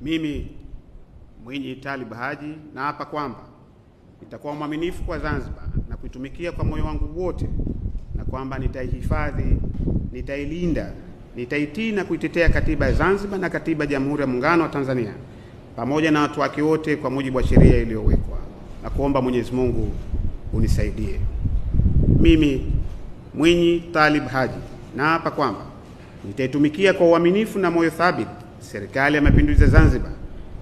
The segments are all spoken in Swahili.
Mimi Mwinyi Talib Haji naapa kwamba nitakuwa mwaminifu kwa Zanzibar na kuitumikia kwa moyo wangu wote, na kwamba nitaihifadhi, nitailinda, nitaitii na kuitetea katiba ya Zanzibar na katiba ya Jamhuri ya Muungano wa Tanzania pamoja na watu wake wote kwa mujibu wa sheria iliyowekwa, na kuomba Mwenyezi Mungu unisaidie. Mimi Mwinyi Talib Haji naapa kwamba nitaitumikia kwa uaminifu na moyo thabiti Serikali ya Mapinduzi ya Zanzibar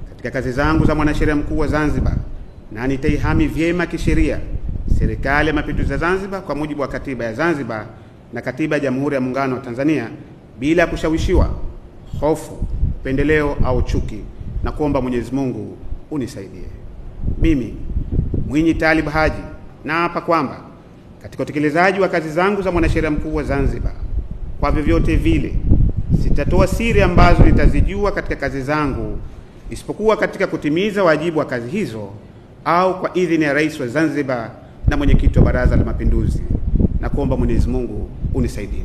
katika kazi zangu za mwanasheria mkuu wa Zanzibar, na nitaihami vyema kisheria Serikali ya Mapinduzi ya Zanzibar kwa mujibu wa katiba ya Zanzibar na katiba ya Jamhuri ya Muungano wa Tanzania bila kushawishiwa, hofu, upendeleo au chuki, na kuomba Mwenyezi Mungu unisaidie. Mimi Mwinyi Talib Haji naapa kwamba katika utekelezaji wa kazi zangu za mwanasheria mkuu wa Zanzibar, kwa vyovyote vile sitatoa siri ambazo nitazijua katika kazi zangu, isipokuwa katika kutimiza wajibu wa kazi hizo au kwa idhini ya Rais wa Zanzibar na mwenyekiti wa Baraza la Mapinduzi, na kuomba Mwenyezi Mungu unisaidie.